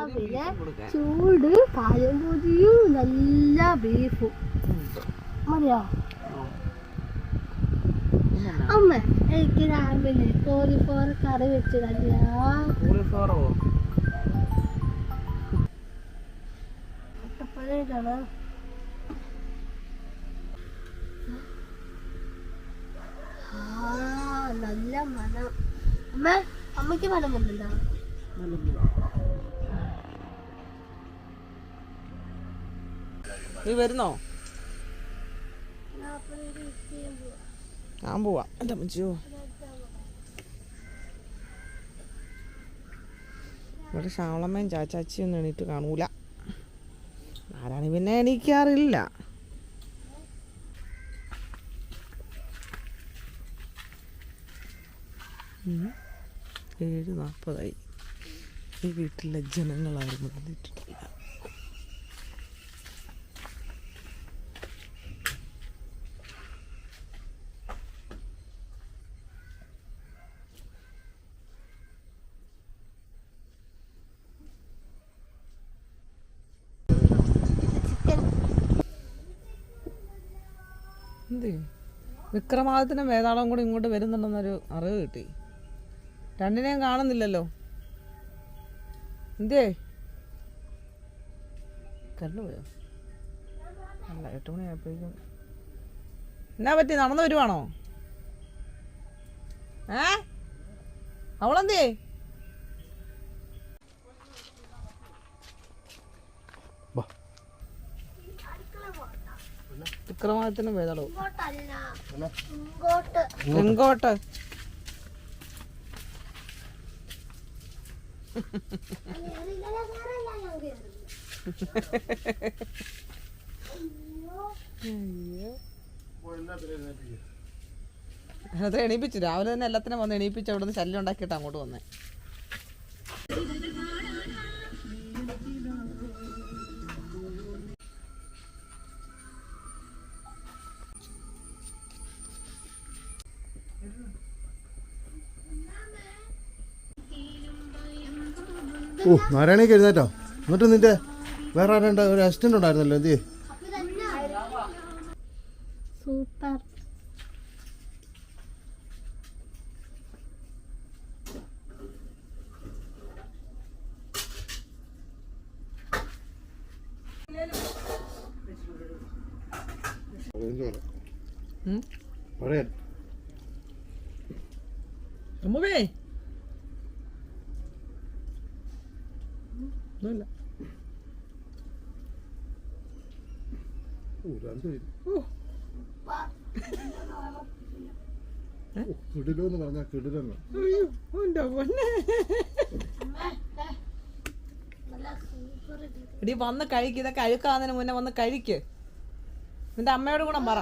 രാവിലെ ചൂട് പഴംപൊരിയും നല്ല ബീഫും മതിയോ? അമ്മ എനിക്ക് രാവിലെ കോഴിഫോറ് കറി വെച്ച് കല്യാണം നല്ല മണം. അമ്മ അമ്മയ്ക്ക് മണം കൊണ്ടുണ്ടോ? നീ വരുന്നോ? ഞാൻ പോവാ. എൻ്റെ അമ്മച്ചിയോ ഇവിടെ ശ്യാമളമ്മയും ചാച്ചാച്ചിയൊന്നും എണീറ്റ് കാണൂല. ആരാണ് പിന്നെ എണീക്കാറില്ല. ഉം. 7:40 ഈ വീട്ടിലെ ജനങ്ങളാരും വന്നിട്ടില്ല. എന്ത് വിക്രമാദിത്യനും വേതാളവും കൂടി ഇങ്ങോട്ട് വരുന്നുണ്ടെന്നൊരു അറിവ് കിട്ടി. രണ്ടിനെയും കാണുന്നില്ലല്ലോ. എന്തേ കരണ്ട് പോയോ? അല്ല 8 മണിയായപ്പോഴേക്കും. എന്നാ പറ്റി? നടന്നു വരുവാണോ? അവളെന്തേ? വിക്രമാദിത്യനും വേതാളവും എങ്കോട്ട്? അത് എണീപ്പിച്ചു. രാവിലെ തന്നെ എല്ലാത്തിനും വന്ന് എണീപ്പിച്ച് അവിടെ നിന്ന് ശല്യം ഉണ്ടാക്കിയിട്ട് അങ്ങോട്ട് വന്നേ. ഓ നാരായണിക്ക് എഴുന്നേറ്റോ? എന്നിട്ട് നിന്റെ വേറെ ആരാണ്ട് ഒരു അസിസ്റ്റന്റ് ഉണ്ടായിരുന്നല്ലോ, എന്ത്? സൂപ്പർ. അമ്മേ ഒന്നുമില്ല. കിടിലോന്ന് പറഞ്ഞാ കിടിലെന്ന്. ഇടി വന്ന് കഴിക്ക്. ഇതൊക്കെ അഴുക്കാന്നതിന് മുന്നേ വന്ന് കഴിക്ക്. നിന്റെ അമ്മയോട് കൂടെ പറ.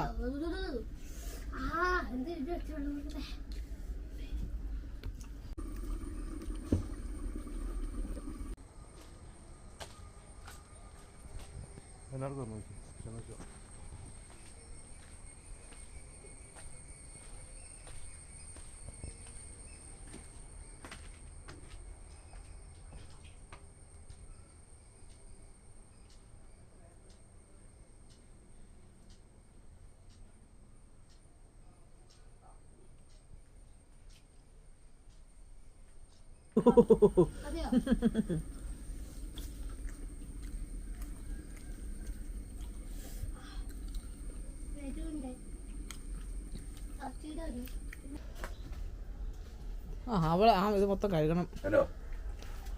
അവള് ഇത് മൊത്തം കഴുകണം.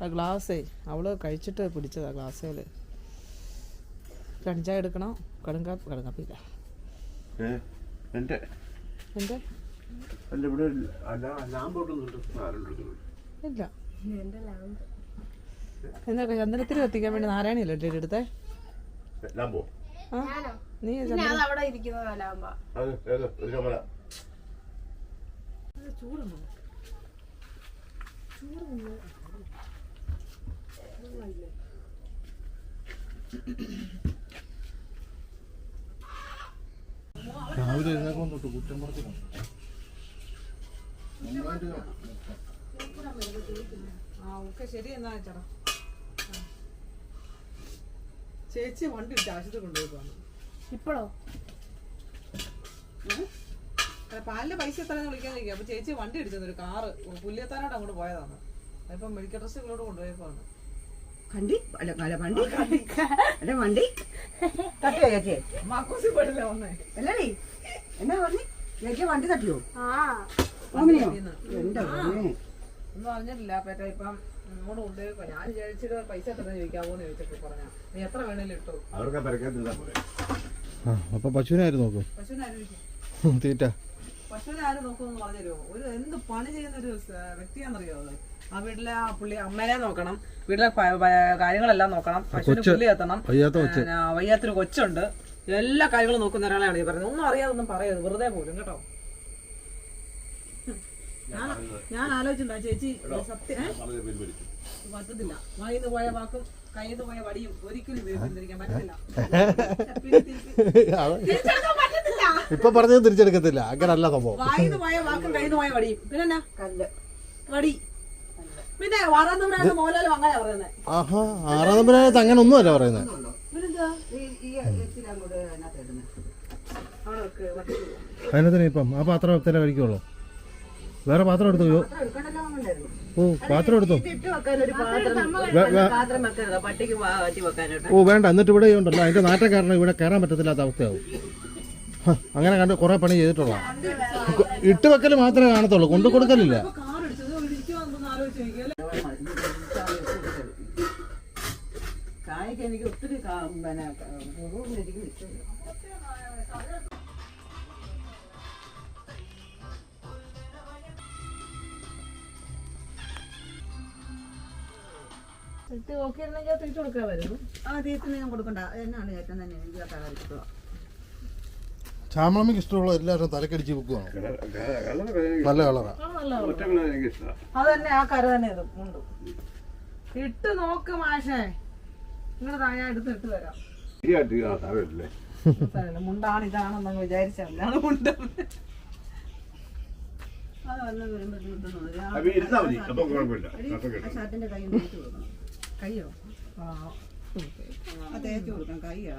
ആ ഗ്ലാസ്സേ അവള് കഴിച്ചിട്ട് പിടിച്ചതാ. ഗ്ലാസ്സേല് കഞ്ചായ എടുക്കണം. കടുങ്കാപ്പില്ല. ഇല്ല. എന്നൊക്കെ ചന്ദനത്തിന് കത്തിക്കാൻ വേണ്ടി നാരായണിയല്ലേ ഡേറ്റ് എടുത്തേ? നീ ചൂടുണ്ടോ? രാവിലെ എഴുന്നേക്കൊണ്ടു കുറ്റം പറഞ്ഞു. ശരി എന്നാ ചേട്ടാ. ചേച്ചി വണ്ടി ഇട്ട് ആശുപത്രി കൊണ്ടുപോയി. ഇപ്പോഴോ? പാലിന്റെ പൈസ എത്രയെന്ന് വിളിക്കാൻ നിൽക്കുക. അപ്പൊ ചേച്ചി വണ്ടി ഇടിച്ചത് ഒരു കാറ് പുല്ലിയത്താനോട് അങ്ങോട്ട് പോയതാണ്. അതിപ്പോ മെഡിക്കൽ ഡ്രസ്സിലോട്ട് കൊണ്ടുപോയപ്പോണ്. വണ്ടി അല്ല വണ്ടി അല്ല വണ്ടി തട്ടിയോ ചേച്ചി? മാക്കോസി പോയിട്ടില്ല വന്നേ. അല്ലേ എന്നാ പറഞ്ഞു ചേച്ചി വണ്ടി തട്ടിയോ? ആ ഓമിനിയോ? എന്റെ മോനെ ഒന്നും അറിഞ്ഞിട്ടില്ല. പേറ്റ ഇപ്പം ഇങ്ങോട്ട് കൊണ്ടുപോയപ്പോ ഞാൻ വിചാരിച്ചിട്ട് പൈസ എത്ര ചോദിക്കാവോന്ന് ചോദിച്ചപ്പോ പറഞ്ഞ നീ എത്ര വേണേലും ഇട്ടു. അപ്പൊ പശുവിനായിരുന്നു നോക്കും. പശുവിനാരും തീറ്റ പശുവിനെ ആരും നോക്കുമെന്ന് പറഞ്ഞു തരുമോ? ഒരു എന്ത് പണി ചെയ്യുന്ന ഒരു വ്യക്തിയാണെന്നറിയോ അത്? ആ വീട്ടിലെ ആ പുള്ളി അമ്മേനെ നോക്കണം, വീട്ടിലെ കാര്യങ്ങളെല്ലാം നോക്കണം, പശുവിന് പുള്ളി എത്തണം, വയ്യാത്തൊരു കൊച്ചുണ്ട്, എല്ലാ കാര്യങ്ങളും നോക്കുന്ന ഒരാളാണ് ഈ പറയുന്നത്. ഒന്നും അറിയാതൊന്നും പറയരുത് വെറുതെ പോലും കേട്ടോ. ഞാൻ ആലോചിച്ചിട്ടുണ്ടോ ചേച്ചി സത്യം പറ്റത്തില്ല. വായിന്ന് പോയ വാക്കും കയ്യിന്ന് പോയ വടിയും ഒരിക്കലും പിന്തിരിക്കാൻ പറ്റില്ല. ഇപ്പൊ പറഞ്ഞത് തിരിച്ചെടുക്കത്തില്ല. അങ്ങനല്ല സംഭവം. വായിന്ന് പോയ വാക്കും കയ്യിന്ന് പോയ വടിയും പിന്നെ വടി പിന്നെ വാറാന്തപുരം മോലാലും അങ്ങനെ പറയുന്നത്. ആഹാ, ആറാന്തപുരത്ത് അങ്ങനെ ഒന്നും അല്ല പറയുന്നത്. അതിനകത്തിന് ഇപ്പം ആ പാത്രം തന്നെ കഴിക്കുള്ളൂ. വേറെ പാത്രം എടുത്തോ? ഓ പാത്രം എടുത്തോ? ഓ വേണ്ട. എന്നിട്ട് ഇവിടെ ഉണ്ടല്ലോ അതിന്റെ നാട്ടം കാരണം ഇവിടെ കയറാൻ പറ്റത്തില്ലാത്ത അവസ്ഥയാവും. അങ്ങനെ കണ്ട് കുറെ പണി ചെയ്തിട്ടുള്ള ഇട്ട് വെക്കൽ മാത്രമേ കാണത്തുള്ളൂ, കൊണ്ടു കൊടുക്കലില്ല. കായ്ക്ക് എനിക്ക് ഒത്തിരി ഇട്ട് നോക്കിയിരുന്നെങ്കിൽ തിരിച്ചു കൊടുക്കാമായിരുന്നു. ആ തീർച്ചയായും ഞാൻ കൊടുക്കണ്ട. എന്നാണ് ഏറ്റവും തന്നെ എനിക്ക് തലക്കിട്ടുക. ചാമളമ്മയ്ക്ക് ഇഷ്ടമുള്ള എല്ലാവരും തലക്കടിച്ച് വെക്കുവാണ്. നല്ല കളറാ. അത് തന്നെ ആ കര തന്നെ ഇത് മുണ്ട് ഇട്ട് നോക്ക് മാഷേ. നിങ്ങളുടെ താഴെ എടുത്ത് ഇട്ട് തരാം. മുണ്ടാണ് ഇതാണെന്നങ്ങ് വിചാരിച്ചല്ല മുണ്ട്. അത് വന്ന് ഷർട്ടിന്റെ കൈ കയ്യോ തേച്ച് കൊടുക്കാം. കയ്യാ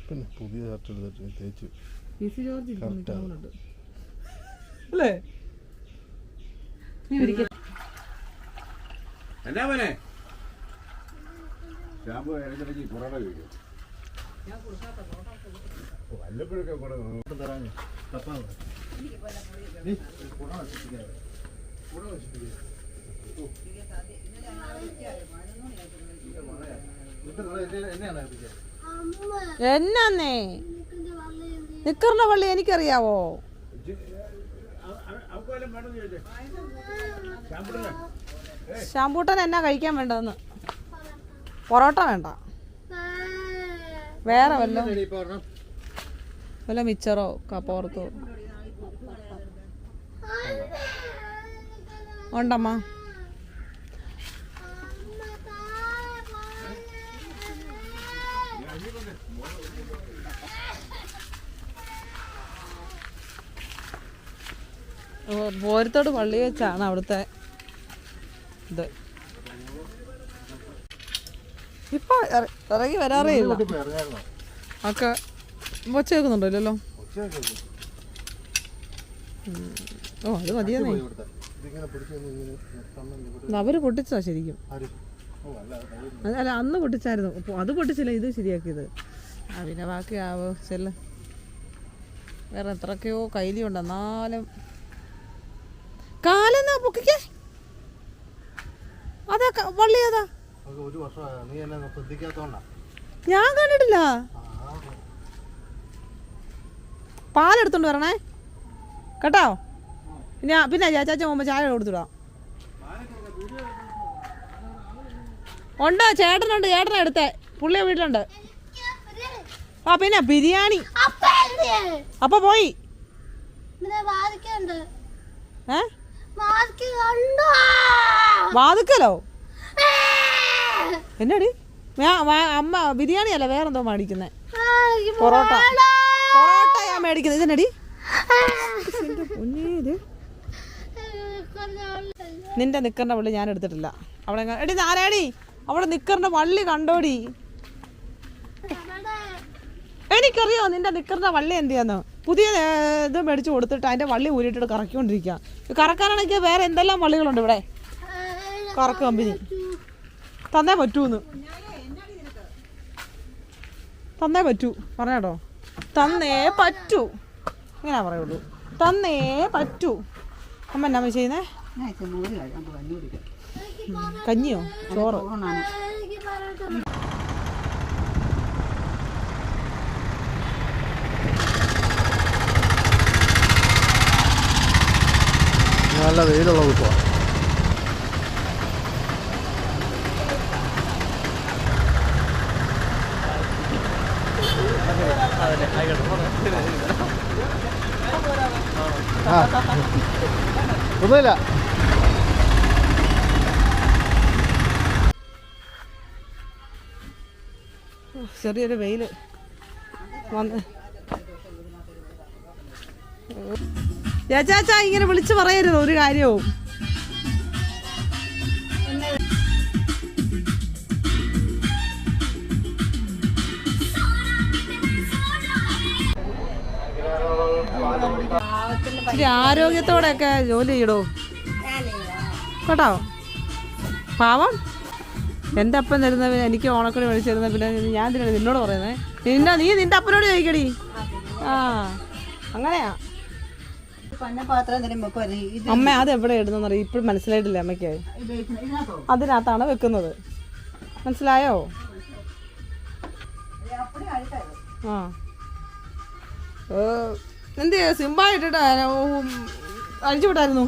പിന്നെ പുതിയ ഷർട്ട് എടുത്തിട്ട് തേച്ചു. അല്ലേ എന്നാ മോനെ ഷാമ്പു ഇടയ്ക്കിടയ്ക്ക് പൊറോട്ട കഴിക്കും. വല്ലപ്പോഴൊക്കെ എന്നാന്നേ നിക്കറിന്റെ പള്ളി എനിക്കറിയാവോ? ശാമ്പൂട്ടൻ എന്നാ കഴിക്കാൻ വേണ്ടതെന്ന്? പൊറോട്ട വേണ്ട, വേറെ വല്ല മിച്ചറോ കപ്പോർത്തോ ഉണ്ടമ്മ? പോരത്തോട് പള്ളി വെച്ചാണ് അവിടുത്തെ ഇത്. ഇപ്പൊ ഇറങ്ങി വരാറേ ഇല്ല. ഒക്കെ ഒച്ച കേൾക്കുന്നുണ്ടല്ലോ. ഓ അത് മതിയെന്നേ. അവര് പൊട്ടിച്ചാ ശരിക്കും. അല്ല അന്ന് പൊട്ടിച്ചായിരുന്നു. അത് പൊട്ടിച്ചില്ല, ഇത് ശരിയാക്കിയത്. ആ പിന്നെ ബാക്കി ആവോ ചെല്ല. വേറെ എത്രയൊക്കെയോ കയ്യിലുണ്ട്. എന്നാലും കാലെന്നാ പൊക്കിക്കേ. അതാ വള്ളി ഏതാ? ഞാൻ കണ്ടിട്ടില്ല. പാലെടുത്തോണ്ട് വരണേ കേട്ടോ. പിന്നെ ചാച്ചാച്ച പോകുമ്പോ ചായ കൊടുത്തുവിടാം. ഉണ്ട്, ചേട്ടനുണ്ട്. ചേട്ടനെ എടുത്തേ, പുള്ളിയെ വീട്ടിലുണ്ട്. ആ പിന്നെ ബിരിയാണി അപ്പൊ പോയി. വാതുക്കലോ? എന്നാടി അമ്മ ബിരിയാണി അല്ല വേറെന്തോ മേടിക്കുന്നേ. പൊറോട്ട ഞാൻ മേടിക്കുന്നത്. ഇതെന്നടി നിന്റെ നിക്കറിന്റെ വള്ളി ഞാൻ എടുത്തിട്ടില്ല. അവിടെ എടി നാരായണി, അവിടെ നിക്കറിന്റെ വള്ളി കണ്ടോടി. എനിക്കറിയോ നിന്റെ നിക്കറിന്റെ വള്ളി എന്ത് ചെയ്യാന്ന്. പുതിയ ഇത് മേടിച്ച് കൊടുത്തിട്ട് അതിന്റെ വള്ളി ഊരിട്ടിട്ട് കറക്കിക്കൊണ്ടിരിക്കുക. കറക്കാനാണെങ്കിൽ വേറെ എന്തെല്ലാം വള്ളികളുണ്ട് ഇവിടെ. കറക്ക് കമ്പനി തന്നേ പറ്റൂന്ന്. തന്നേ പറ്റൂ പറഞ്ഞോ. തന്നേ പറ്റൂ ഇങ്ങനെ പറയുള്ളൂ. തന്നേ പറ്റൂ. അമ്മ എന്നാ ചെയ്യുന്നേ? കഞ്ഞിയോ ചോറ്? നല്ല വെയിലുള്ള ദിവസമാണ്. ഒന്നുമില്ല. ചെറിയൊരു വെയില് വന്ന് ചേച്ചാ ഇങ്ങനെ വിളിച്ചു പറയരുത് ഒരു കാര്യവും. ഇച്ചിരി ആരോഗ്യത്തോടെയൊക്കെ ജോലി ചെയ്യടോ കേട്ടോ. പാവം എൻ്റെ അപ്പൻ തരുന്നവന് എനിക്ക് ഓണക്കടി മേടിച്ച് തരുന്ന പിന്നെ ഞാൻ തരുന്നത് നിന്നോട് പറയുന്നത്. നീ നിന്റെ അപ്പനോട് ചോദിക്കടി. ആ അങ്ങനെയാ അമ്മ. അത് എവിടെ ഇടുന്നറിയ ഇപ്പോഴും മനസ്സിലായിട്ടില്ല അമ്മയ്ക്ക്. അതിനകത്താണ് വെക്കുന്നത്. മനസ്സിലായോ? ആ എന്ത് സിമ്പായിട്ടിട്ട് അഴിച്ചു വിട്ടായിരുന്നു.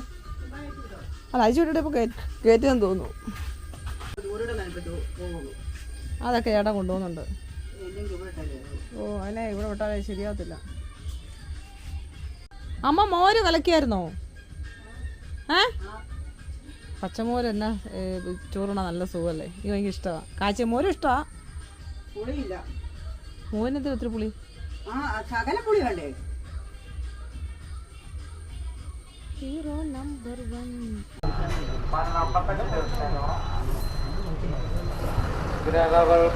അത് അഴിച്ചു വിട്ടിട്ട് ഇപ്പൊ കയറ്റിയെന്ന് തോന്നുന്നു. അതൊക്കെ ചേട്ടൻ കൊണ്ടുപോകുന്നുണ്ട്. ഓ അല്ലേ ഇവിടെ വിട്ടാലേ ശരിയാവത്തില്ല. അമ്മ മോര് കലക്കിയായിരുന്നോ? പച്ചമോര് എന്നാ ചോറുണ നല്ല സുഖമല്ലേ? ഈ ഭയങ്കര ഇഷ്ടമാണ്. കാച്ചിയ മോരും ഇഷ്ടമാണ്. മോരിനെന്താ ഒത്തിരി പുളി? പുളി വേണ്ടേ? Hero number 1.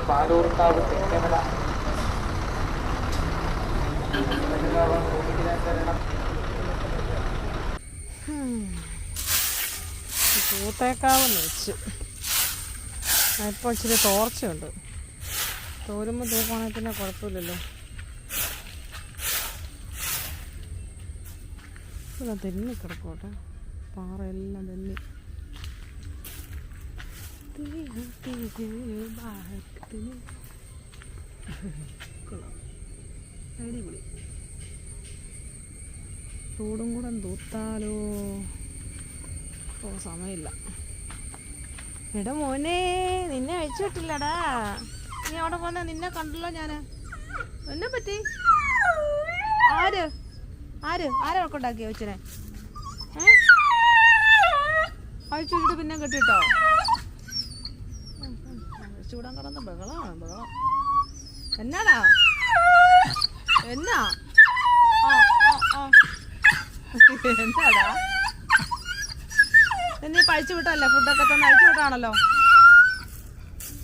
പാലൂർക്കാവ് തെക്കമല പൂത്തേക്കാവെന്ന് വെച്ച് ഇപ്പോൾ ഇച്ചിരി തോർച്ചയുണ്ട്. തോരുമ്പോൾ തൂക്കുവാണെങ്കിൽ പിന്നെ കുഴപ്പമില്ലല്ലോ. ഇതാ തെന്നി കിടക്കോട്ടെ. പാറയെല്ലാം തെന്നി. അടിപൊളി. ചൂടും കൂടെ തൂത്താലോ? ഓ സമയമില്ല. എടാ മോനെ നിന്നെ അഴിച്ചു വിട്ടില്ലടാ. നീ അവിടെ പോന്നെ നിന്നെ കണ്ടല്ലോ ഞാന്. എന്നെ പറ്റി? ആരാ ഉണ്ടാക്കിയ കൊച്ചിനെ? അഴിച്ചു വിട്ടിട്ട് പിന്നെ കെട്ടിട്ടോ? അഴിച്ചുവിടാൻ കിടന്ന ബഹളമാണ്. എന്നാടാ എന്നാ? എന്താടാ എന്നീ പഴിച്ചു വിട്ടല്ലേ? ഫുഡൊക്കെ തന്നെ അഴിച്ചു വിട്ടാണല്ലോ.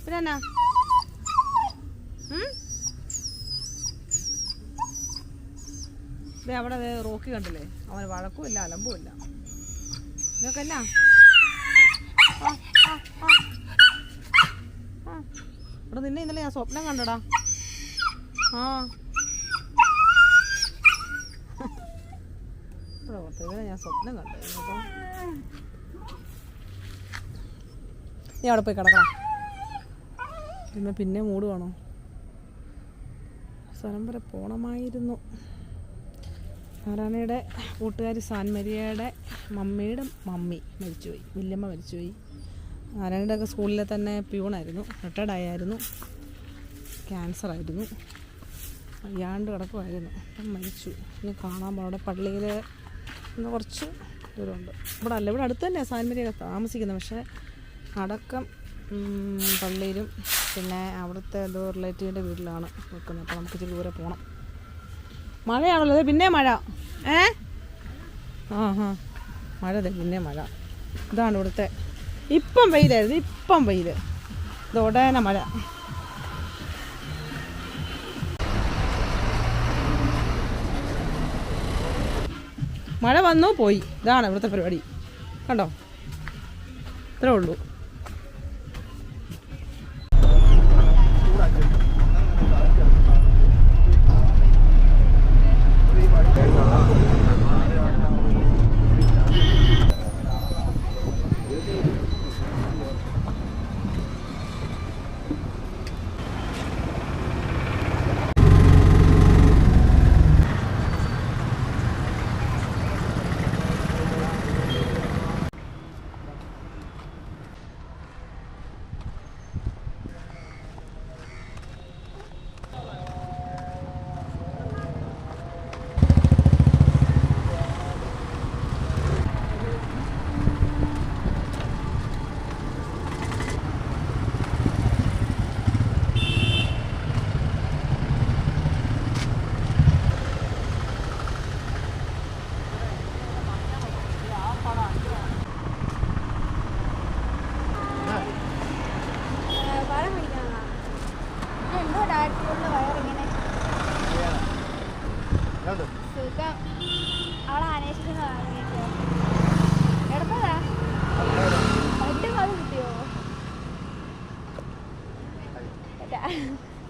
പിന്നെ എന്നാ? അവിടെ റോക്കി കണ്ടില്ലേ? അവന് വഴക്കും ഇല്ല അലമ്പും ഇല്ല. ഇതൊക്കെ എന്നാ? ഇവിടെ നിന്നെ ഇന്നലെ ഞാൻ സ്വപ്നം കണ്ടടാ. ഞാൻ സ്വപ്നം കണ്ടു. നീ അവിടെ പോയി കിടക്കണം. പിന്നെ മൂട് വേണോ? സ്ഥലം വരെ പോണമായിരുന്നു. നാരായണയുടെ കൂട്ടുകാരി സാൻമരിയയുടെ മമ്മിയുടെ മമ്മി മരിച്ചുപോയി. വല്യമ്മ മരിച്ചുപോയി. നാരായണയുടെ ഒക്കെ സ്കൂളിലെ തന്നെ പ്യൂണായിരുന്നു. റിട്ടയർഡ് ആയിരുന്നു. ക്യാൻസറായിരുന്നു. വയ്യാണ്ട് കിടക്കുമായിരുന്നു. അപ്പം മരിച്ചു. ഇനി കാണാൻ അവിടെ പള്ളിയിൽ ഇന്ന് കുറച്ച് ദൂരമുണ്ട്. ഇവിടെ അല്ല, ഇവിടെ അടുത്ത് തന്നെയാണ് സാൻമരിയൊക്കെ താമസിക്കുന്നത്. പക്ഷേ അടക്കം പള്ളിയിലും പിന്നെ അവിടുത്തെ എന്തോ റിലേറ്റീവിൻ്റെ വീട്ടിലാണ് വെക്കുന്നത്. അപ്പോൾ നമുക്ക് ഇച്ചിരി ദൂരെ പോകണം. മഴയാണല്ലോ. പിന്നെ മഴ. മഴ പിന്നെ മഴ. ഇതാണ് ഇവിടുത്തെ. ഇപ്പം വെയിലായിരുന്നു. ഇപ്പം വെയിൽ. ഇത് ഉടനെ മഴ. മഴ വന്നു പോയി, ഇതാണ് ഇവിടുത്തെ പരിപാടി. കണ്ടോ, ഇത്രേ ഉള്ളൂ.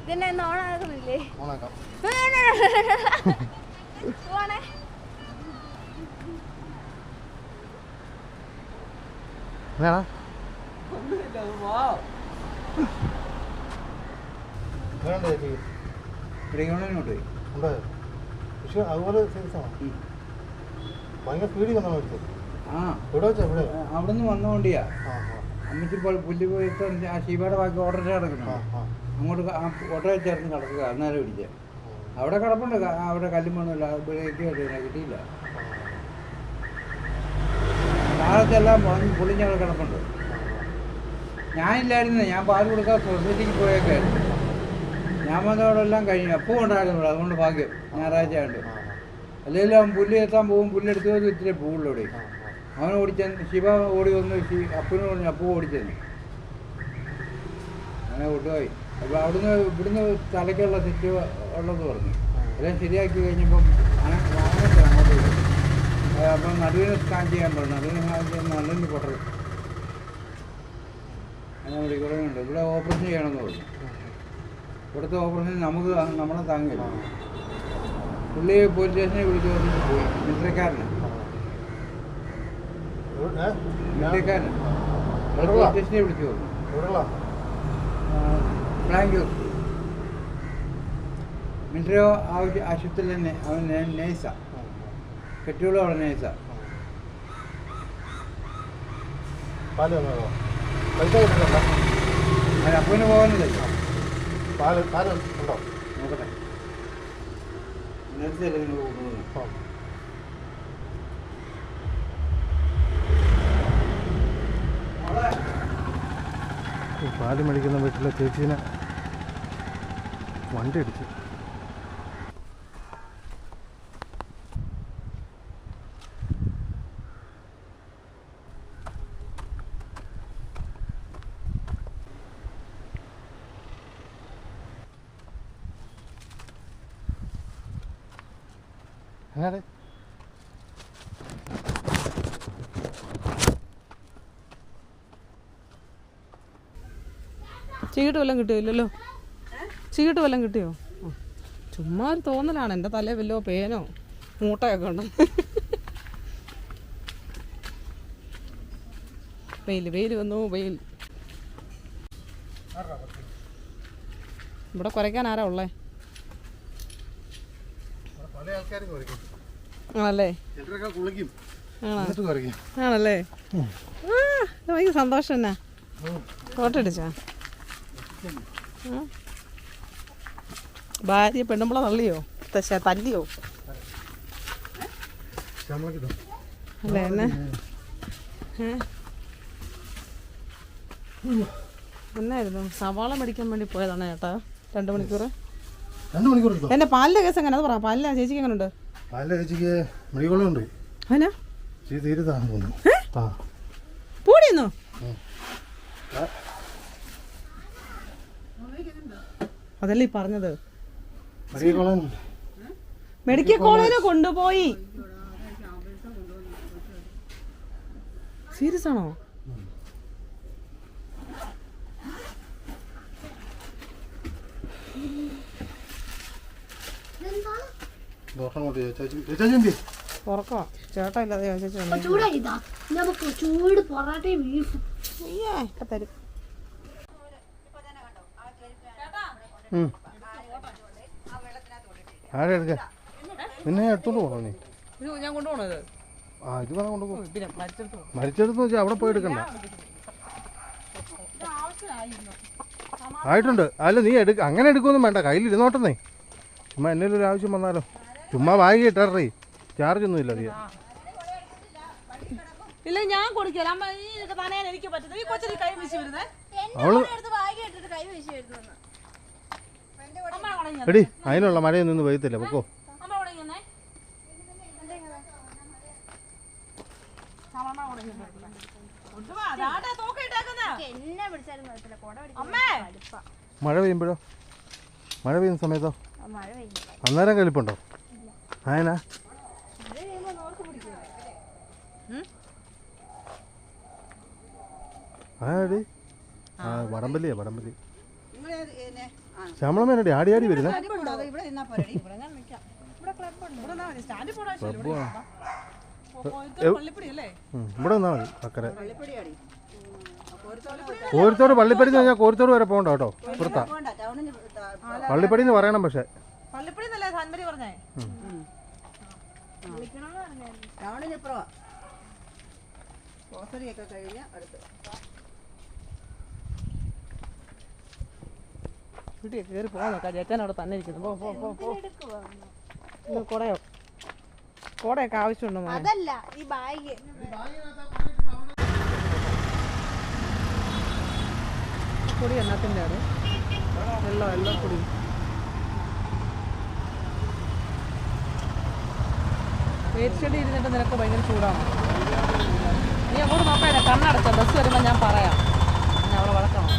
ഇതിനെ ഓണാക്കുന്നില്ലേ? പക്ഷെ അതുപോലെ ഭയങ്കര സ്പീഡിൽ വന്നാൽ മതി. ഇവിടെ വെച്ചാ ഇവിടെ അവിടെ നിന്ന് വന്നുകൊണ്ടിയാ അമ്മച്ചി പുല്ല് പോയിട്ട് ആ ശിവയുടെ ബാക്കി ഓട്ടോ കിടക്കുന്നു. അങ്ങോട്ട് ഓട്ടോ ചേർന്ന് കിടക്കുക. അന്നേരം പിടിച്ച അവിടെ കിടപ്പുണ്ട്. അവിടെ കല്ലും മണ്ണല്ല, ബ്രേക്ക് കിട്ടിയില്ല. താഴത്തെല്ലാം പൊളിഞ്ഞവിടെ കിടപ്പുണ്ട്. ഞാനില്ലായിരുന്നു, ഞാൻ പാല് കൊടുക്കാൻ സൊസൈറ്റിക്ക് പോയേക്കായിരുന്നു. ഞാൻ വന്നതോടെല്ലാം കഴിഞ്ഞു. എപ്പോൾ ഉണ്ടായിരുന്നു, അതുകൊണ്ട് ഭാഗ്യം ഞായറാഴ്ച ഉണ്ട്. അല്ലെങ്കിൽ അവൻ പുല്ല് എത്താൻ പോകും, പുല്ലെടുത്ത് പോയി ഇത്തിരി പോകുള്ളൂ. ഇവിടെ അവൻ ഓടിച്ചെന്ന് ശിവ ഓടി വന്ന് അപ്പനും പറഞ്ഞു, അപ്പു ഓടിച്ചെന്ന് അങ്ങനെ കൊണ്ടുപോയി. അപ്പോൾ അവിടുന്ന് ഇവിടുന്ന് തലയ്ക്കുള്ള സെറ്റ് ഉള്ളത് പറഞ്ഞു. എല്ലാം ശരിയാക്കി കഴിഞ്ഞപ്പം അങ്ങോട്ട് പോയി. അപ്പം നടുവിന് സ്കാൻ ചെയ്യാൻ പറഞ്ഞു. നടുവിന് സ്കാൻ ചെയ്യാൻ നടുവിന് പൊട്ടൽ അങ്ങനെ വിളിക്കുന്നുണ്ട്. ഇവിടെ ഓപ്പറേഷൻ ചെയ്യണമെന്ന് പറഞ്ഞു. ഇവിടുത്തെ ഓപ്പറേഷൻ നമുക്ക് നമ്മളെ താങ്ങില്ല. പുള്ളി പോലീസ് സ്റ്റേഷനെ വിളിച്ചു പറഞ്ഞിട്ട് പോയി. മിലിറ്ററിക്കാരനാണ് പോലീസ് സ്റ്റേഷനെ വിളിച്ചു പറഞ്ഞു. ബാംഗ്ലൂർ മിലിറ്ററി ആശുപത്രിയിൽ തന്നെ. അവൻ നേഴ്സാ, കെട്ടിയോളും അവിടെ നേഴ്സാ. അപ്പന് പോകാനില്ല. നോക്കട്ടെ, നേരത്തെ നിങ്ങൾ പോകുന്നത്. പാല് മേടിക്കുന്ന വീട്ടിലെ ചേച്ചീനെ വണ്ടി അടിച്ചു. അങ്ങനെ ചീട്ട് വല്ലതും കിട്ടിയില്ലല്ലോ. ചീട്ട് വല്ലതും കിട്ടിയോ? ചുമ്മാ ഒരു തോന്നലാണ്. എൻ്റെ തലേ വല്ലോ പേനോ മൂട്ടയൊക്കെ ഉണ്ട്. വെയിൽ വന്നു, വെയിൽ. ഇവിടെ കുറയ്ക്കാൻ ആരാ ഉള്ളേ? ആണല്ലേ, ആണല്ലേ. ഭയങ്കര സന്തോഷം എന്നാ. ഫോട്ടോ അടിച്ചാ ഭാര്യ പെണ്ണുമ്പള തള്ളിയോ തല്ലിയോ അല്ലേ? എന്നെ എന്നായിരുന്നു സവാള മേടിക്കാൻ വേണ്ടി പോയതാണ് ചേട്ടാ. 2 മണിക്കൂർ. എന്റെ പാലിന്റെ കേസ് എങ്ങനെ? അത് പറ. പാലില്ല ചേച്ചിക്ക് എങ്ങനെ ഉണ്ട്? പാലിന്റെ ചേച്ചിക്ക് മെഡിക്കലുണ്ട്. അതിനാ തീരുതാ പൂടിയെന്നോ? അതല്ലേ ഈ പറഞ്ഞത്. മെഡിക്കൽ കോളേജിൽ കൊണ്ടുപോയി. സീരിയസ് ആണോ? ഉറക്കോ ചേട്ടാ ഇല്ലാതെ ചൂടാക്കിതാ നമുക്ക് ചൂട് പൊറാട്ടയും ബീഫും ഇപ്പൊ തരും. ആരെ എടുക്കാൻ നിന്നെ എടുത്തോണ്ട് പോകണോ നീ? ഇത് ഞാൻ കൊണ്ടുപോകണത് ആ ഇത് വേണം കൊണ്ടുപോകും. പിന്നെ മരിച്ചെടുത്തു മരിച്ചെടുത്ത് വെച്ചാൽ അവിടെ പോയി എടുക്കണ്ട. ആയിട്ടുണ്ട്. അല്ല നീ അങ്ങനെ എടുക്കൊന്നും വേണ്ട, കയ്യിലിരുന്നോട്ടെന്നേ. ചുമ്മാ എന്തെങ്കിലും ഒരു ആവശ്യം വന്നാലോ. ചുമ്മാ വാങ്ങി ഇട്ടേ, ചാർജ് ഒന്നും ഇല്ല അധികം. ഇല്ല ഞാൻ കൊടുക്കില്ല അമ്മ, എനിക്ക് പറ്റുന്നത് ഈ കൊച്ചിന് കൈ വീശി വരുന്നേ. അവള് എടി അതിനുള്ള മഴയൊന്നും ഇന്ന് പെയ്യത്തില്ല, പൊക്കോ. മഴ പെയ്യുമ്പോഴോ? മഴ പെയ്യുന്ന സമയത്തോ? അന്നേരം കലിപ്പുണ്ടോ? ആയനാ ആടി ആ വടംവലിയാ വടംവലി. ശ്യാമളമേനടി ആടി ആടി വരുന്നേ. ഇവിടെ നിന്നാ മതി അക്കരെ. കോരിത്തോട് പള്ളിപ്പടി എന്ന് പറഞ്ഞാൽ കോരിത്തോട് വരെ പോകണ്ട കേട്ടോ, പുറത്താ. പള്ളിപ്പടി എന്ന് പറയണം. പക്ഷെ വീട്ടിൽ കയറി പോകാൻ ചേച്ചൻ അവിടെ തന്നെ ഇരിക്കുന്നു. കൊടയോ കൊടയൊക്കെ ആവശ്യമുണ്ടോ? അതല്ല ഈ ബാഗ് പൊടി എണ്ണത്തിൻ്റെ ആണ് എല്ലാം പൊടി. വേരിച്ചെടി ഇരുന്നിട്ട് നിനക്ക് ഭയങ്കര ചൂടാണ്. നീ അങ്ങോട്ട് നോക്കാൻ കണ്ണടച്ച ബസ് വരുമ്പോൾ ഞാൻ പറയാം. ഞാൻ അവിടെ വളർത്തണം.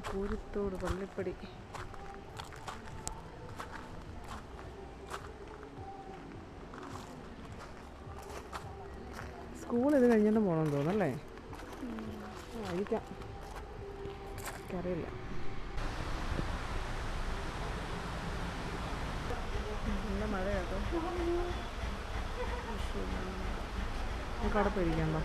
കോരിത്തോട് പള്ളിപ്പടി. സ്കൂൾ ഇത് കഴിഞ്ഞിട്ട് പോകണമെന്ന് തോന്നല്ലേ? ആയിരിക്കാം, എനിക്കറിയില്ല. നല്ല മഴ കേട്ടോ. നമുക്ക് അവിടെ പേടിക്കണ്ട.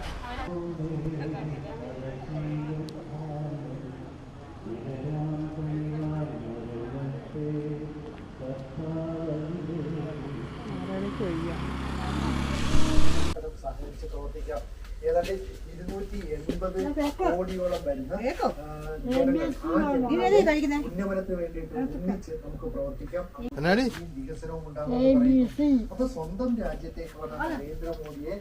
സഹകരിച്ച് പ്രവർത്തിക്കാം. ഏതാണ്ട് 280 കോടിയോളം വരുന്ന ഉന്നമനത്തിന് വേണ്ടിയിട്ട് ഒന്നിച്ച് നമുക്ക് പ്രവർത്തിക്കാം. വികസനവും ഉണ്ടാകും. അപ്പൊ സ്വന്തം രാജ്യത്തേക്ക് വന്ന നരേന്ദ്രമോദിയെ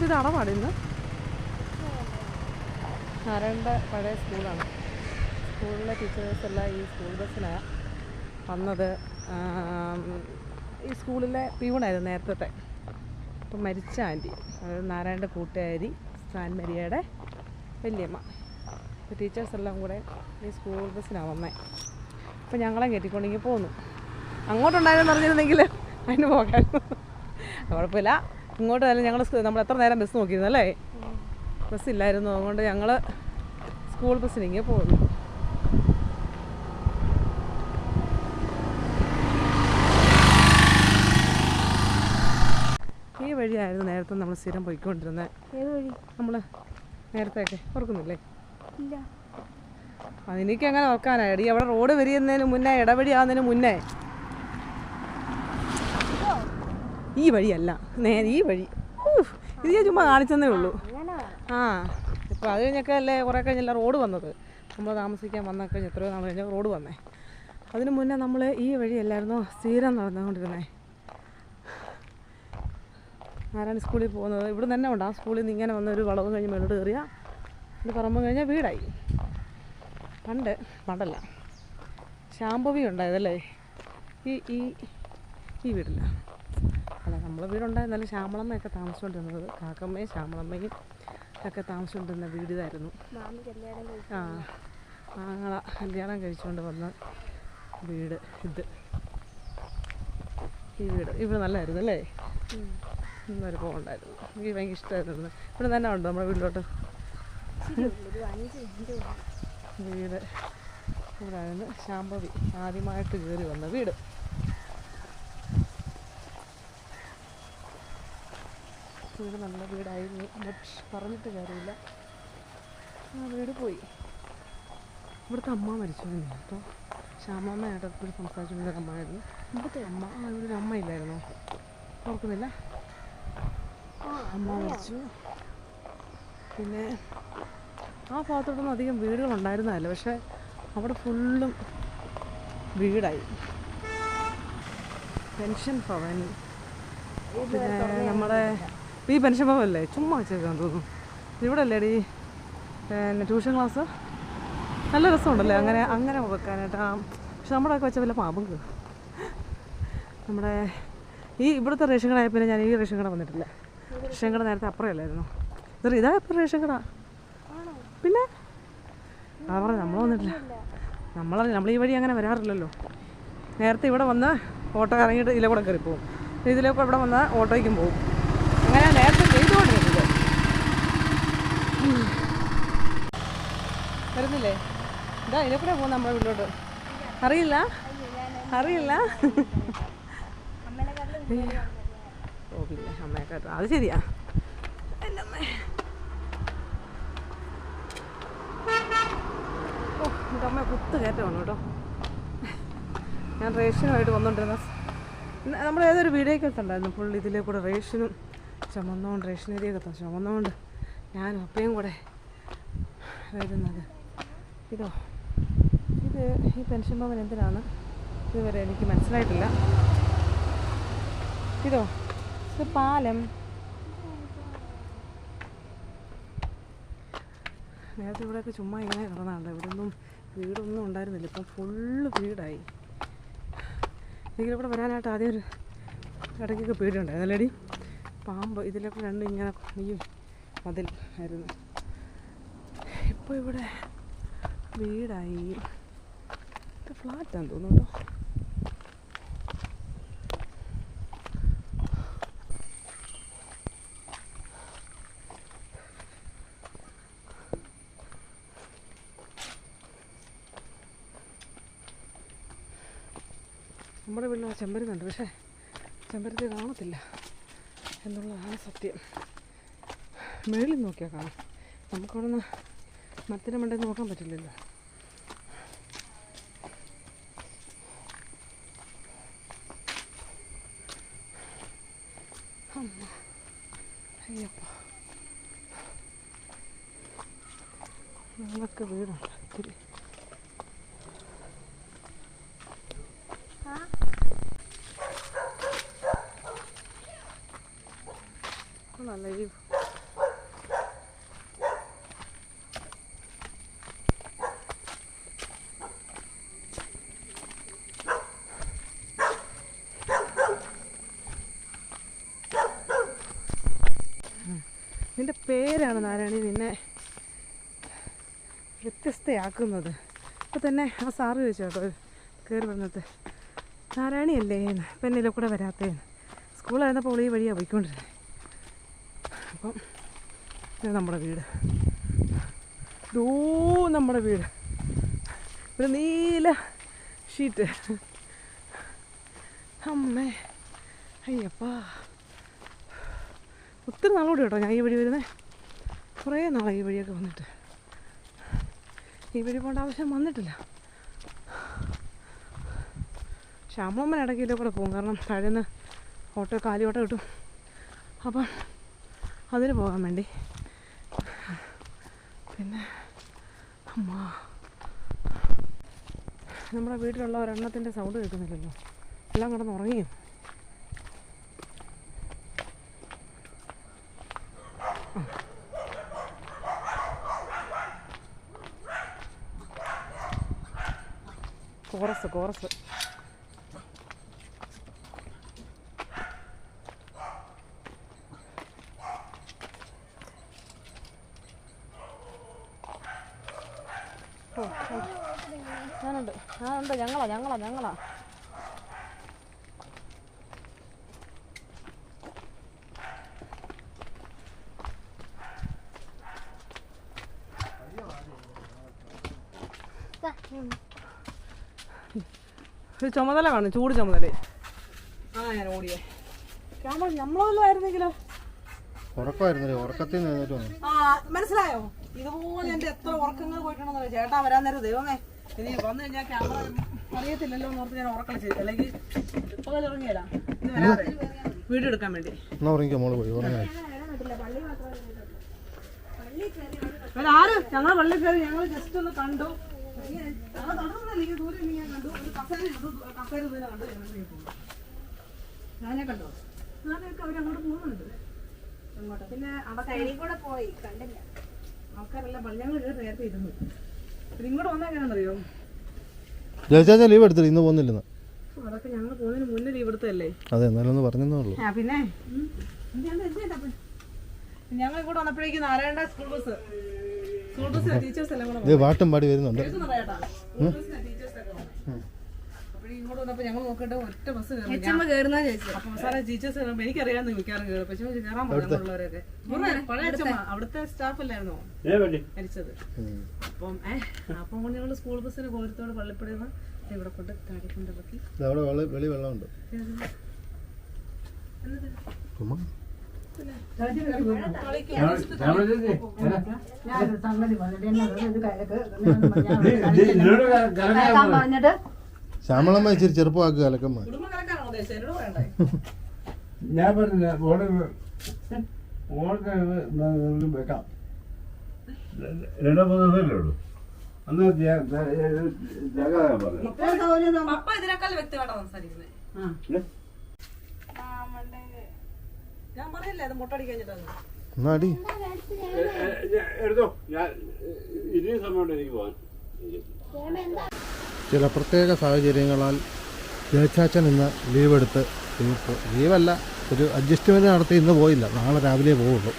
എന്നിട്ട് ഇത് അടവാണ് ഇന്ന്. നാരായണൻ്റെ പഴയ സ്കൂളാണ്. സ്കൂളിലെ ടീച്ചേഴ്സ് എല്ലാം ഈ സ്കൂൾ ബസ്സിലാണ് വന്നത്. ഈ സ്കൂളിലെ പ്യൂണായിരുന്നു നേരത്തെ. ഇപ്പം മരിച്ച ആൻറ്റി, അതായത് നാരായണൻ്റെ കൂട്ടുകാരി സാൻ മരിയയുടെ വല്യമ്മ. അപ്പോൾ ടീച്ചേഴ്സ് എല്ലാം കൂടെ ഈ സ്കൂൾ ബസ്സിനാണ് വന്നത്. അപ്പോൾ ഞങ്ങളെ കയറ്റിക്കൊണ്ടിങ്ങനെ പോന്നു. അങ്ങോട്ടുണ്ടായിരുന്നു പറഞ്ഞിരുന്നെങ്കിൽ അതിന് പോകാൻ കുഴപ്പമില്ല. ഇങ്ങോട്ടായാലും നമ്മൾ എത്ര നേരം ബസ് നോക്കിയിരുന്നു അല്ലേ? ബസ്സില്ലായിരുന്നു. അതുകൊണ്ട് ഞങ്ങൾ സ്കൂൾ ബസ്സിനിങ്ങനെ പോകുന്നു. ഈ വഴിയായിരുന്നു നേരത്തെ നമ്മൾ സ്ഥിരം പോയിക്കൊണ്ടിരുന്നത്. ഏത് വഴി? നമ്മൾ നേരത്തെയൊക്കെ ഓർക്കുന്നില്ലേ? ഇല്ല. അതെനിക്ക് അങ്ങനെ ഓർക്കാനായി. അവിടെ റോഡ് വരിയുന്നതിന് മുന്നേ, ഇടവഴി ആവുന്നതിന് മുന്നേ ഈ വഴിയല്ല, നേരെ ഈ വഴി. ഇത് ഞാൻ ചുമ്മാ കാണിച്ചെന്നേ ഉള്ളൂ. ആ, ഇപ്പോൾ അത് കഴിഞ്ഞൊക്കെ അല്ലേ കുറേ കഴിഞ്ഞല്ല റോഡ് വന്നത്. നമ്മൾ താമസിക്കാൻ വന്ന കഴിഞ്ഞ് എത്രയോ നാൾ കഴിഞ്ഞാൽ റോഡ് വന്നേ. അതിന് മുന്നേ നമ്മൾ ഈ വഴിയല്ലായിരുന്നോ സ്ഥിരം നടന്നുകൊണ്ടിരുന്നേ. നാരായണ സ്കൂളിൽ പോകുന്നത് ഇവിടെ തന്നെ ഉണ്ട്. ആ സ്കൂളിൽ നിന്ന് ഇങ്ങനെ വന്ന ഒരു വളവും കഴിഞ്ഞ് മേലോട്ട് കയറിയാൽ ഒരു പറമ്പ് കഴിഞ്ഞാൽ വീടായി. പണ്ടല്ല ശാംഭവി ഉണ്ടായതല്ലേ ഈ ഈ ഈ വീടില്ല. അല്ല, നമ്മളെ വീടുണ്ടായിരുന്നല്ല ശ്യാമളമ്മയൊക്കെ താമസിച്ചുകൊണ്ടിരുന്നത്. കാക്കമ്മയും ശ്യാമളമ്മയും ഒക്കെ താമസിച്ചുകൊണ്ടിരുന്ന വീട് ഇതായിരുന്നു. ആ, ആങ്ങള കല്യാണം കഴിച്ചുകൊണ്ട് വന്ന വീട് ഇത്. ഈ വീട് നല്ലതായിരുന്നു അല്ലേ? ഇന്നൊരു പോകുന്നുണ്ടായിരുന്നു. എനിക്ക് ഭയങ്കര ഇഷ്ടമായിരുന്നു. ഇവിടെ തന്നെ ഉണ്ട് നമ്മുടെ വീട്ടിലോട്ട് വീട്. ഇവിടെയായിരുന്നു ശാംഭവി ആദ്യമായിട്ട് കയറി വന്ന വീട്. വീട് നല്ല വീടായിരുന്നു. ബട്ട് പറഞ്ഞിട്ട് കാര്യമില്ല, ആ വീട് പോയി. ഇവിടുത്തെ അമ്മ മരിച്ചു കേട്ടോ. ശ്യാമമ്മയായിട്ട് എപ്പോഴും സംസാരിച്ചുകൊണ്ടൊരു അമ്മയായിരുന്നു ഇവിടുത്തെ അമ്മ. ഇവിടെ ഒരു അമ്മ ഇല്ലായിരുന്നോ? ഓർക്കുന്നില്ല? അമ്മ മരിച്ചു. പിന്നെ ആ ഭാഗത്തോട്ടൊന്നും അധികം വീടുകളുണ്ടായിരുന്നതല്ല, പക്ഷേ അവിടെ ഫുള്ളും വീടായി. പെൻഷൻ ഭവൻ, പിന്നെ നമ്മുടെ ഈ പെൻഷൻ ഭവനല്ലേ ചുമ്മാ വെച്ചേക്കാൻ തോന്നുന്നു. ഇവിടെ അല്ലേടി പിന്നെ ട്യൂഷൻ ക്ലാസ്. നല്ല രസമുണ്ടല്ലേ അങ്ങനെ വെക്കാനായിട്ട്. പക്ഷെ നമ്മുടെ ഒക്കെ വെച്ച വല്ല പാമ്പും കയറും. നമ്മുടെ ഈ ഇവിടുത്തെ റേഷൻ കട ആയപ്പോൾ ഞാൻ ഈ റേഷൻ കട വന്നിട്ടില്ല. റേഷൻ കട നേരത്തെ അപ്പുറമല്ലായിരുന്നു. ഇതാ ഇപ്പം റേഷൻ കട. പിന്നെ അതാ പറഞ്ഞു നമ്മൾ വന്നിട്ടില്ല. നമ്മൾ ഈ വഴി അങ്ങനെ വരാറില്ലല്ലോ. നേരത്തെ ഇവിടെ വന്ന് ഓട്ടോ ഇറങ്ങിയിട്ട് ഇതിലെ കൂടെ കയറി പോകും. ഇതിലേക്ക് ഇവിടെ വന്നാൽ ഓട്ടോയ്ക്കും പോകും. അങ്ങനെ നേരത്തെ ചെയ്തുകൊണ്ടിരുന്നത്. വരുന്നില്ലേ? ഇതാ ഇതിലെ കൂടെ പോകും നമ്മുടെ വീട്ടിലോട്ട്. അറിയില്ല ഓ, പിന്നെ അമ്മയെക്കാട്ടോ അത് ശരിയാ. എൻ്റെ അമ്മ എൻ്റെ അമ്മ കുത്ത് കയറ്റമാണ് കേട്ടോ. ഞാൻ റേഷനുമായിട്ട് വന്നുകൊണ്ടിരുന്ന നമ്മൾ ഏതൊരു വീഡിയോക്കകത്ത് ഉണ്ടായിരുന്നു. ഫുൾ ഇതിലേ കൂടെ റേഷനും ചുമന്നുകൊണ്ട്, റേഷൻ ഏരിയയൊക്കെ ചുമന്നുകൊണ്ട് ഞാനും അപ്പയും കൂടെ വരുന്നത്. ഇത് ഈ പെൻഷൻ ഭവൻ എന്തിനാണ് ഇതുവരെ എനിക്ക് മനസ്സിലായിട്ടില്ല. ഇത് പാലം. നേരത്തെ ഇവിടെയൊക്കെ ചുമ്മാ ഇങ്ങനെ കിടന്നാണ്ട്. ഇവിടെ വീടൊന്നും ഉണ്ടായിരുന്നില്ല. ഇപ്പം ഫുള്ള് വീടായി. എനിക്കിവിടെ വരാനായിട്ട് ആദ്യം ഒരു ഇടയ്ക്കൊക്കെ പേടിയുണ്ടായിരുന്നല്ലേടി. പാമ്പ് ഇതിലൊക്കെ രണ്ടും ഇങ്ങനെ ഈ മതിൽ ആയിരുന്നു. ഇപ്പോൾ ഇവിടെ വീടായി. ഇത് ഫ്ലാറ്റാന്ന് തോന്നുന്നു കേട്ടോ. നമ്മുടെ വീട്ടിൽ ആ ചെമ്പരുന്നുണ്ട്, പക്ഷേ ചെമ്പരത്തി കാണത്തില്ല എന്നുള്ളതാണ് സത്യം. മേളിൽ നോക്കിയാൽ കാണാം. നമുക്കവിടെ നിന്ന് മരത്തിൻ്റെ മണ്ടയിൽ നോക്കാൻ പറ്റില്ലല്ലോ. അമ്മ അയ്യപ്പ, ഞങ്ങൾക്ക് വീടുണ്ട് ഒത്തിരി. നല്ല ഈ നിൻ്റെ പേരാണ് നാരായണി നിന്നെ വ്യത്യസ്തയാക്കുന്നത്. ഇപ്പോൾ തന്നെ ആ സാറ് ചോദിച്ചു കേട്ടോ കയറി വന്നിട്ട്, നാരായണിയല്ലേ എന്ന്, ഇപ്പം എന്നിലെ കൂടെ വരാത്തേന്ന്. സ്കൂളായിരുന്നപ്പോൾ ഈ വഴിയാണ് പോയിക്കൊണ്ടിരുന്നത്. അപ്പം ഇത് നമ്മുടെ വീട്, നമ്മുടെ വീട്, ഒരു നീല ഷീറ്റ്. അമ്മേ അയ്യപ്പാ, ഒത്തിരി നാളോട് കേട്ടോ ഞാൻ ഈ വഴി വരുന്നത്. കുറേ നാളായി ഈ വഴിയൊക്കെ വന്നിട്ട്. ഈ വഴി പോകേണ്ട ആവശ്യം വന്നിട്ടില്ല. ശ്യാമമ്മൻ ഇടയ്ക്ക് ഇതിൽ കൂടെ പോകും, കാരണം താഴേന്ന് കാലി ഓട്ടോ കിട്ടും. അപ്പം അതിന് പോകാൻ വേണ്ടി. പിന്നെ അമ്മ, നമ്മുടെ വീട്ടിലുള്ള ഒരെണ്ണത്തിൻ്റെ സൗണ്ട് കേൾക്കുന്നില്ലല്ലോ, എല്ലാം കിടന്ന് ഉറങ്ങിയോ? കോറസ് ഞാനുണ്ട് ഞങ്ങളാ. ഒരു ചുമതല കാണും, ചൂട് ചുമതല. ഞാൻ ഓടിയേ ക്യാമറ നമ്മളെല്ലാം ആയിരുന്നെങ്കിലോ. ഉറക്കത്തിൽ മനസ്സിലായോ? ഇതുപോലെ എൻ്റെ എത്ര ഉറക്കങ്ങൾ പോയിട്ടുണ്ടെന്ന് ചേട്ടാ വരാൻ നേരം ദൈവമേ, ഇനി വന്നു കഴിഞ്ഞാൽ ക്യാമറ അറിയത്തില്ലല്ലോ എന്ന് ഓർത്ത് ഞാൻ ഉറക്കം ചെയ്തു. അല്ലെങ്കിൽ ഇപ്പോൾ ഇറങ്ങിയല്ല വീഡിയോ എടുക്കാൻ വേണ്ടി. ഞങ്ങൾ പള്ളി കയറി, ഞങ്ങൾ ജസ്റ്റ് ഒന്ന് കണ്ടു. ഞാനെ കണ്ടോ? ഞാനൊക്കെ അവരങ്ങോട്ട് പോകുന്നുണ്ട്. പിന്നെ അവിടെ പോയി കണ്ടില്ല ആൾക്കാരെല്ലാം. ഞങ്ങൾ നേരത്തെ ഇരുന്നു. പിന്നെ ഇങ്ങോട്ട് വന്നാൽ എങ്ങനെയാണെന്നറിയോ? ലീവ് എടുത്തില്ല, ഇന്ന് പോകുന്നില്ലെന്ന്. അതൊക്കെ ഞങ്ങൾ പോകുന്നതിന് മുന്നേ ലീവ് എടുത്തല്ലേ? അതെ, എന്നാലും പറഞ്ഞേ ഉള്ളൂ. പിന്നെ ഞങ്ങൾ ഇങ്ങോട്ട് വന്നപ്പോഴേക്കും നാരായണ സ്കൂൾ ബസ് ടീച്ചേഴ്സ് എല്ലാം കൂടെ പാട്ടും പാടി വരുന്നുണ്ട്. ഇങ്ങോട്ട് വന്നപ്പോൾ ഞങ്ങൾ നോക്കിയിട്ട് ഒറ്റ ബസ് കയറുന്ന അപ്പം സാറേ ടീച്ചേഴ്സ് എനിക്കറിയാമെന്ന് മിക്കാറും കയറും. പക്ഷെ കയറാൻ പോകുന്നവരൊക്കെ പഴയ അച്ഛമ്മ അവിടുത്തെ സ്റ്റാഫ് അല്ലായിരുന്നോ മരിച്ചത്? അപ്പം ഞങ്ങൾ സ്കൂൾ ബസ്സിന് കോരത്തോട് പള്ളിപ്പടിന്ന് ഇവിടെ കൊണ്ട് കാടിക്കൊണ്ടിറക്കി. വെളി വെള്ളമുണ്ട്. ശ്യാമളമ്മ ഇച്ചിരി ചെറുപ്പമാക്കുക അലക്കമ്മ. ഞാൻ പറഞ്ഞില്ല വെക്കാം. 2-3 ദിവസമല്ലേ ഉള്ളൂ. അന്ന് ഇതിനേക്കാൾ വ്യക്തമായിട്ടാണ് സംസാരിക്കുന്നത്. ഞാൻ പറയല്ലേ അത് മുട്ടടിക്കഴിഞ്ഞിട്ടാണ്. എടുത്തോ, ഞാൻ ഇനിയും സമയമുണ്ട് എനിക്ക് പോകാൻ. ചില പ്രത്യേക സാഹചര്യങ്ങളാൽ ജയച്ചാച്ചൻ ഇന്ന് ലീവെടുത്ത്, ലീവല്ല, ഒരു അഡ്ജസ്റ്റ്മെൻറ്റ് നടത്തി ഇന്ന് പോയില്ല. നാളെ രാവിലെ പോവുള്ളൂ.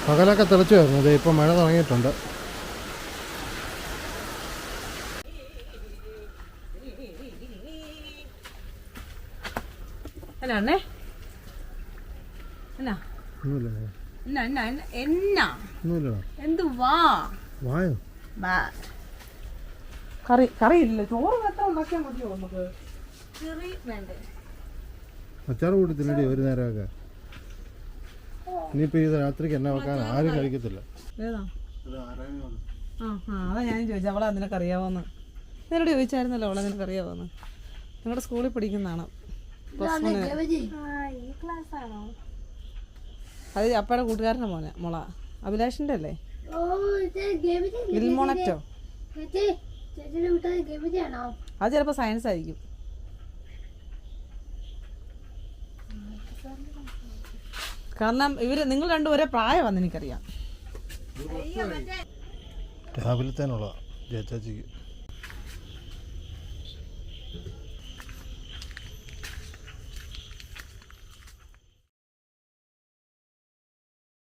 പകലൊക്കെ തെളിച്ചു വരുന്നത്, ഇപ്പം മഴ തുടങ്ങിയിട്ടുണ്ട്. കറിയില്ല, ചോറ് എത്ര ഉണ്ടാക്കിയാൽ മതിയോ നമുക്ക്? കറി വേണ്ടേ? അച്ചാറ് കൂടി തിന്നടി ഒരു നേരമൊക്കെ. ഇനിയിപ്പോൾ ഇത് രാത്രിക്ക് എന്നെ വെക്കാൻ ആരും കഴിക്കത്തില്ല. അതാ ഞാൻ ചോദിച്ചു അവളെ നിനക്ക് അറിയാവോന്ന്. എന്നോട് ചോദിച്ചായിരുന്നല്ലോ അവളെ നിനക്ക് അറിയാവോന്ന്. നിങ്ങളുടെ സ്കൂളിൽ പഠിക്കുന്നതാണ്. അത് അപ്പയുടെ കൂട്ടുകാരൻ്റെ മോള അഭിലാഷിന്റെ അല്ലേ? വിൽമോണറ്റോ? അത് ചിലപ്പോ സയൻസ് ആയിരിക്കും. കാരണം നിങ്ങൾ രണ്ടുപേരെ പ്രായമാണെന്ന് എനിക്കറിയാം. രാവിലത്തേനുള്ള ജയച്ചാച്ചിക്ക്